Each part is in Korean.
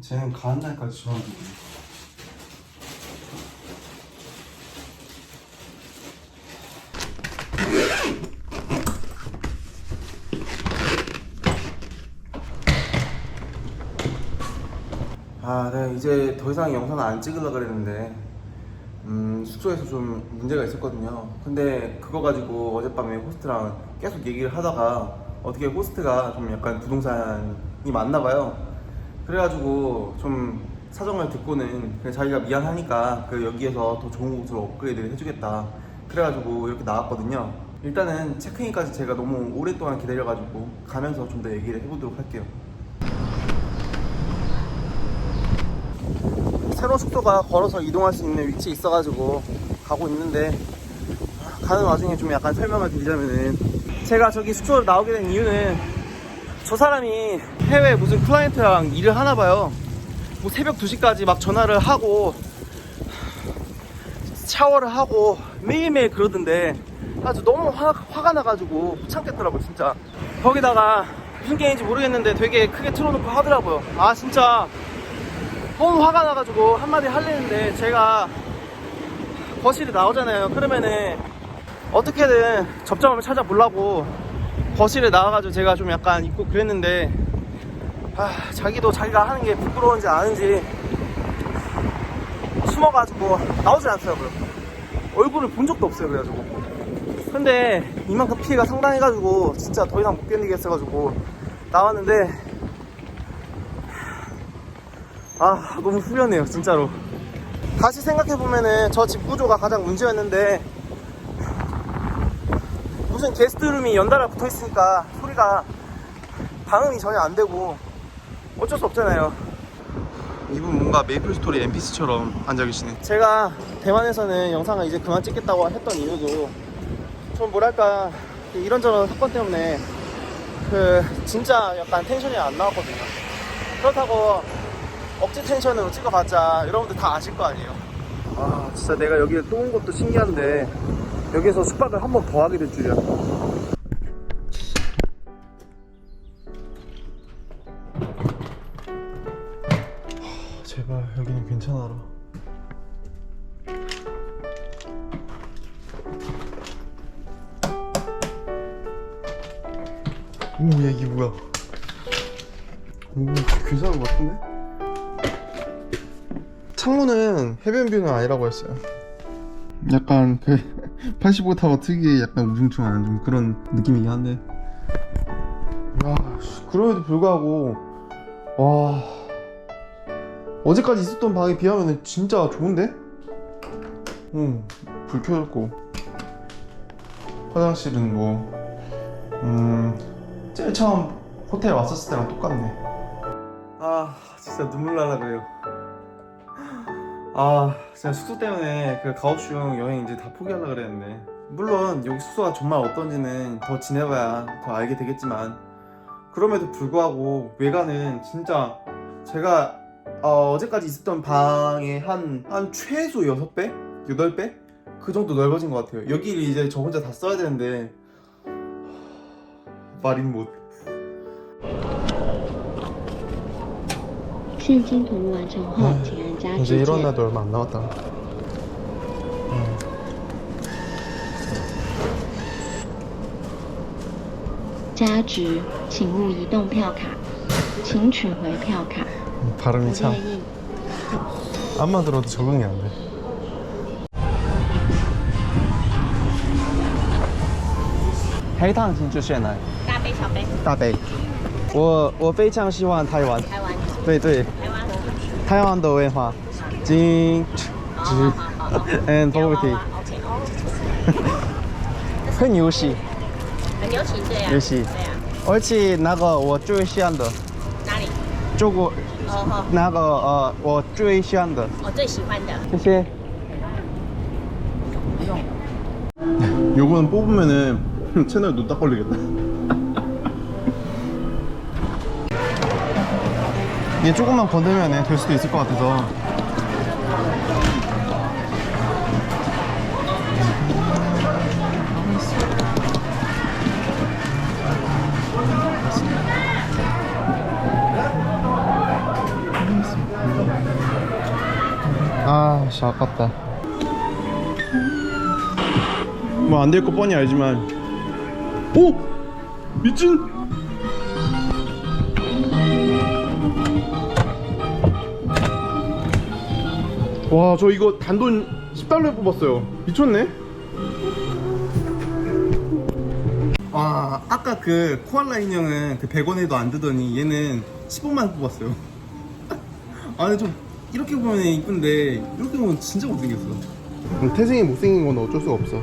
쟤는 가는 날까지 전화주고. 내가 이제 더 이상 영상을 안 찍으려고 그랬는데 숙소에서 좀 문제가 있었거든요. 근데 그거 가지고 어젯밤에 호스트랑 계속 얘기를 하다가 어떻게 호스트가 좀 약간 부동산이 맞나봐요. 그래가지고 좀 사정을 듣고는 그냥 자기가 미안하니까 그 여기에서 더 좋은 곳으로 업그레이드를 해주겠다. 그래가지고 이렇게 나왔거든요. 일단은 체크인까지 제가 너무 오랫동안 기다려가지고 가면서 좀 더 얘기를 해보도록 할게요. 새로운 숙소가 걸어서 이동할 수 있는 위치에 있어가지고 가고 있는데, 가는 와중에 좀 약간 설명을 드리자면은, 제가 저기 숙소로 나오게 된 이유는 저 사람이 해외 무슨 클라이언트랑 일을 하나봐요. 뭐 새벽 2시까지 막 전화를 하고 샤워를 하고 매일매일 그러던데 아주 너무 화가 나가지고 못 참겠더라고요 진짜. 거기다가 무슨 게임인지 모르겠는데 되게 크게 틀어놓고 하더라고요. 진짜 너무 화가 나가지고 한마디 하려는데, 제가 거실에 나오잖아요. 그러면은 어떻게든 접점을 찾아보려고 거실에 나와가지고 제가 좀 약간 있고 그랬는데, 자기도 자기가 하는 게 부끄러운지 아는지 숨어가지고 나오질 않더라고요. 얼굴을 본 적도 없어요. 그래가지고 근데 이만큼 피해가 상당해가지고 진짜 더 이상 못 견디겠어가지고 나왔는데, 너무 후련해요 진짜로. 다시 생각해보면은 저 집 구조가 가장 문제였는데, 무슨 게스트룸이 연달아 붙어있으니까 소리가 방음이 전혀 안되고 어쩔 수 없잖아요. 이분 뭔가 메이플스토리 NPC처럼 앉아계시네. 제가 대만에서는 영상을 이제 그만 찍겠다고 했던 이유도 좀 뭐랄까 이런저런 사건 때문에 진짜 약간 텐션이 안 나왔거든요. 그렇다고 억지 텐션으로 찍어봤자 여러분들 다 아실 거 아니에요. 진짜 내가 여기에 또 온 것도 신기한데 여기에서 숙박을 한 번 더 하게 될 줄이야. 제발 여기는 괜찮아라. 야 이게 뭐야? 괜찮은 것 같은데? 창문은 해변뷰는 아니라고 했어요. 약간 85타워 특유의 약간 우중충한 좀 그런 느낌이긴 한데, 그럼에도 불구하고 어제까지 있었던 방에 비하면 진짜 좋은데? 불 켜졌고 화장실은 제일 처음 호텔 왔었을 때랑 똑같네. 진짜 눈물 나라 그래요. 진짜 숙소 때문에 그 가오슝 여행 이제 다 포기하려고 그랬는데, 물론 여기 숙소가 정말 어떤지는 더 지내봐야 더 알게 되겠지만, 그럼에도 불구하고 외관은 진짜 제가 어제까지 있었던 방의 한 최소 6배? 8배? 그 정도 넓어진 것 같아요. 여기를 이제 저 혼자 다 써야 되는데 말인 못. 现金投入完成后，请按加 이제 支 이런 键。 날도 얼마 안 남았다.加值，请勿移动票卡，请取回票卡。 발음이 不 참 介意。 암만 들어도 적응이 안 돼. 해탕 진짜 选哪大杯小杯，大杯我非常喜欢台湾台湾对对台湾和台湾的文化金好 and poverty OK 很游戏很流行这样，游戏对啊，而且那个我最喜欢的哪里？中国哦那个我最喜欢的我最喜欢的。谢谢. 요거는 뽑으면은 채널 눈 딱 걸리겠다. 얘 조금만 건들면 될 수도 있을 것 같아서. 아깝다. 뭐 안 될 거 뻔히 알지만. 오! 미친! 와, 저 이거 단돈 10달러에 뽑았어요. 미쳤네? 와, 아까 그 코알라 인형은 그 100원에도 안 되더니 얘는 15만 뽑았어요. 아, 근데 좀 이렇게 보면 이쁜데 이렇게 보면 진짜 못생겼어. 태생이 못생긴 건 어쩔 수가 없어.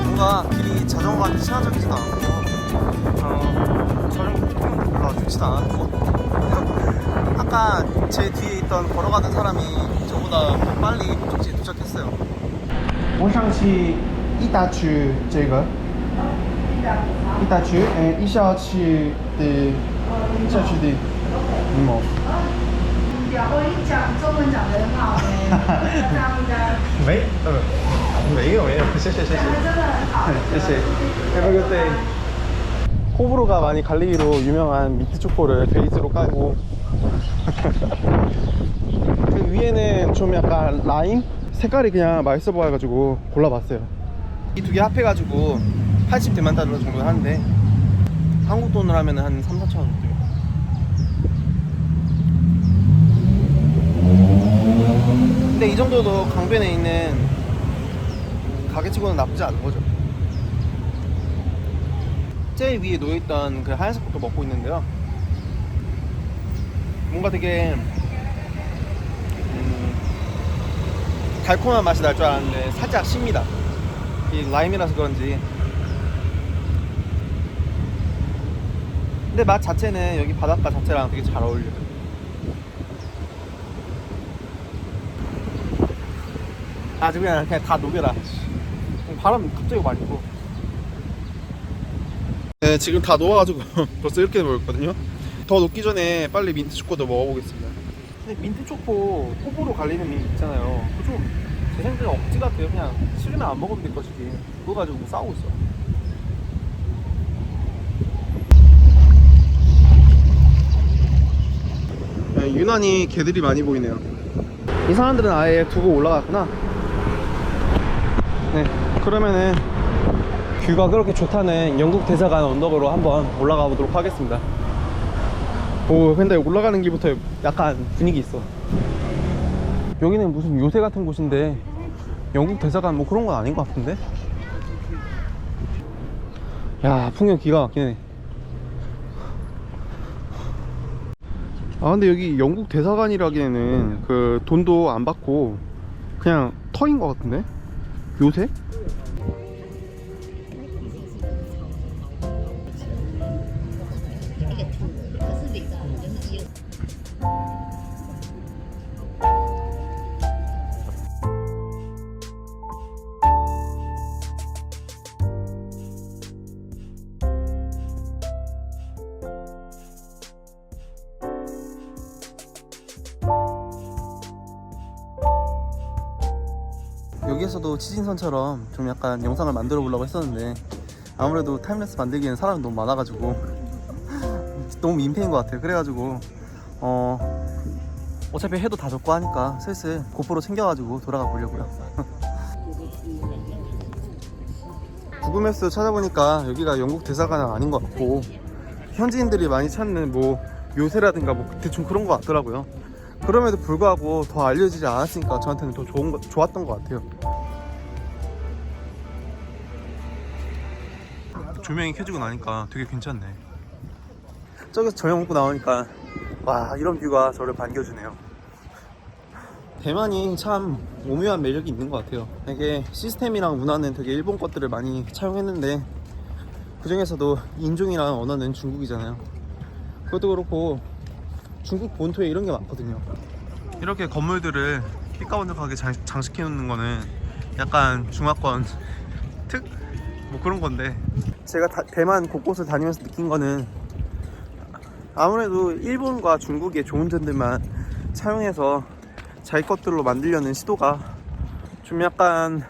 뭔가 길이 자전거가 친화적이지도 않고 자전거 별로 좋지도 않았고 아까 제 뒤에 있던 걸어가던 사람이 저보다 더 빨리 목적지에 도착했어요. 我上去一大区这个一大区一小区的小区的哦我一讲中文讲得很好这样应该没有谢谢真的很好。 Have a good day. 호불호가 많이 갈리기로 유명한 미트 초코를 베이스로 깔고 그 위에는 좀 약간 라임? 색깔이 그냥 맛있어 보여가지고 골라봤어요. 이 두 개 합해가지고 80대만 달러 정도 하는데 한국 돈으로 하면 한 3, 4천 원 정도. 근데 이 정도도 강변에 있는 가게치고는 나쁘지 않은 거죠. 제일 위에 놓여있던 그 하얀색 것도 먹고 있는데요. 뭔가 되게 달콤한 맛이 날 줄 알았는데 살짝 씁니다. 이 라임이라서 그런지. 근데 맛 자체는 여기 바닷가 자체랑 되게 잘 어울려요. 아주 그냥 다 녹여라. 바람 갑자기 많이 불어. 네, 지금 다 녹아가지고 벌써 이렇게 보였거든요. 더 녹기 전에 빨리 민트 초코도 먹어보겠습니다. 근데 민트 초코 호불호 갈리는 민트 있잖아요. 그거 좀 제 생각에 억지 같아요. 그냥 싫으면 안 먹으면 될 것이지. 그거 가지고 싸우고 있어. 네, 유난히 개들이 많이 보이네요. 이 사람들은 아예 두고 올라갔구나. 네, 그러면은 뷰가 그렇게 좋다는 영국 대사관 언덕으로 한번 올라가 보도록 하겠습니다. 오, 근데 올라가는 길부터 약간 분위기 있어. 여기는 무슨 요새 같은 곳인데 영국 대사관 뭐 그런 건 아닌 것 같은데? 야, 풍경 기가 막히네. 아, 근데 여기 영국 대사관이라기에는 그 돈도 안 받고 그냥 터인 것 같은데? 요새? 여기에서도 치진선처럼 좀 약간 영상을 만들어 보려고 했었는데 아무래도 타임랩스 만들기에는 사람이 너무 많아가지고 너무 민폐인 것 같아요. 그래가지고 어차피 해도 다 졌고 하니까 슬슬 고프로 챙겨가지고 돌아가 보려고요. 구글맵스 찾아보니까 여기가 영국 대사관은 아닌 것 같고 현지인들이 많이 찾는 뭐 요새라든가 뭐 대충 그런 것 같더라고요. 그럼에도 불구하고 더 알려지지 않았으니까 저한테는 더 좋았던 것 같아요. 조명이 켜지고 나니까 되게 괜찮네. 저기서 저녁 먹고 나오니까 와, 이런 뷰가 저를 반겨주네요. 대만이 참 오묘한 매력이 있는 것 같아요. 되게 시스템이랑 문화는 되게 일본 것들을 많이 차용했는데 그 중에서도 인종이랑 언어는 중국이잖아요. 그것도 그렇고 중국 본토에 이런 게 많거든요. 이렇게 건물들을 삐까번쩍하게 장식해 놓는 거는 약간 중화권 특? 뭐 그런 건데, 제가 대만 곳곳을 다니면서 느낀 거는 아무래도 일본과 중국의 좋은 점들만 차용해서 자기 것들로 만들려는 시도가 좀 약간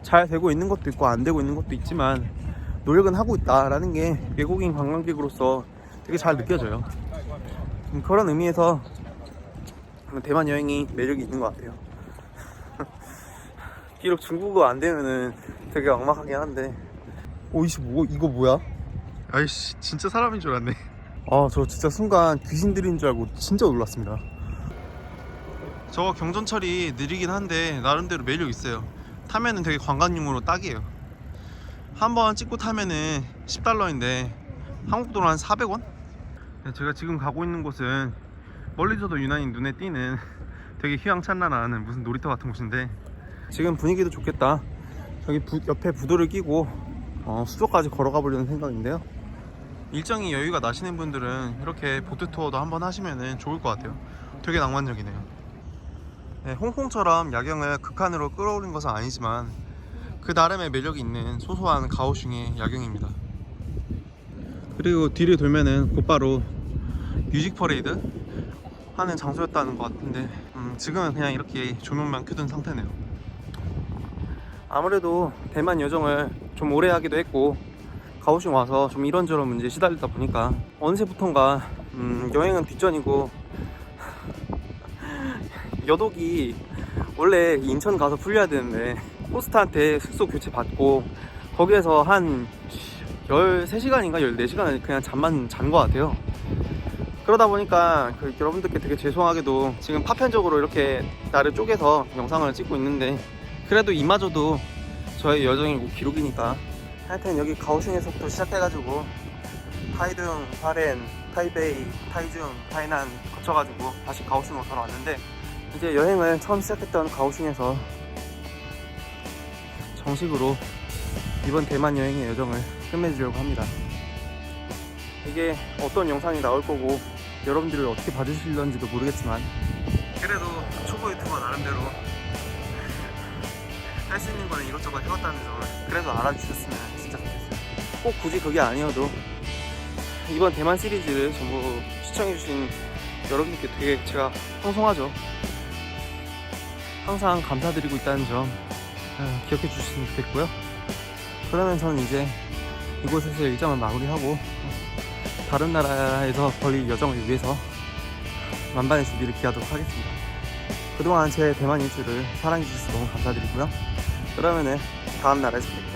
잘 되고 있는 것도 있고 안 되고 있는 것도 있지만 노력은 하고 있다라는 게 외국인 관광객으로서 되게 잘 느껴져요. 그런 의미에서 대만 여행이 매력이 있는 것 같아요. 비록 중국어 안 되면은 되게 막막하긴 한데. 이거 뭐야? 아이씨, 진짜 사람인 줄 알았네. 저 진짜 순간 귀신들인 줄 알고 진짜 놀랐습니다. 저거 경전철이 느리긴 한데 나름대로 매력 있어요. 타면은 되게 관광용으로 딱이에요. 한번 찍고 타면은 10달러인데 한국 돈으로 한 400원? 제가 지금 가고 있는 곳은 멀리서도 유난히 눈에 띄는 되게 휘황찬란한 무슨 놀이터 같은 곳인데, 지금 분위기도 좋겠다. 저기 옆에 부도를 끼고 수조까지 걸어가 보려는 생각인데요. 일정이 여유가 나시는 분들은 이렇게 보트 투어도 한번 하시면 좋을 것 같아요. 되게 낭만적이네요. 네, 홍콩처럼 야경을 극한으로 끌어올린 것은 아니지만 그 나름의 매력이 있는 소소한 가오슝의 야경입니다. 그리고 뒤를 돌면은 곧바로 뮤직 퍼레이드 하는 장소였다는 것 같은데 지금은 그냥 이렇게 조명만 켜둔 상태네요. 아무래도 대만 여정을 좀 오래 하기도 했고 가오슝 와서 좀 이런저런 문제에 시달리다 보니까 어느새부턴가 여행은 뒷전이고, 여독이 원래 인천 가서 풀려야 되는데 호스트한테 숙소 교체 받고 거기에서 한 13시간인가 14시간을 그냥 잠만 잔 것 같아요. 그러다 보니까 여러분들께 되게 죄송하게도 지금 파편적으로 이렇게 나를 쪼개서 영상을 찍고 있는데, 그래도 이마저도 저의 여정이고 기록이니까. 하여튼 여기 가오슝에서부터 시작해가지고 타이둥, 파렌, 타이베이, 타이중, 타이난 거쳐가지고 다시 가오슝으로 돌아왔는데, 이제 여행을 처음 시작했던 가오슝에서 정식으로 이번 대만 여행의 여정을 끝맺으려고 합니다. 이게 어떤 영상이 나올 거고 여러분들이 어떻게 봐주실런지도 모르겠지만 그래도 초보 유튜버 나름대로 할 수 있는 거는 이것저것 해왔다는 점을 그래도 알아주셨으면 진짜 좋겠어요. 꼭 굳이 그게 아니어도 이번 대만 시리즈를 전부 시청해주신 여러분께 되게 제가 황송하죠. 항상 감사드리고 있다는 점 기억해 주셨으면 좋겠고요. 그러면 저는 이제 이곳에서 일정을 마무리하고 다른 나라에서 벌릴 여정을 위해서 만반의 준비를 기하도록 하겠습니다. 그동안 제 대만 일주를 사랑해 주셔서 너무 감사드리고요. 그러면은 다음 나라에서 뵐게요.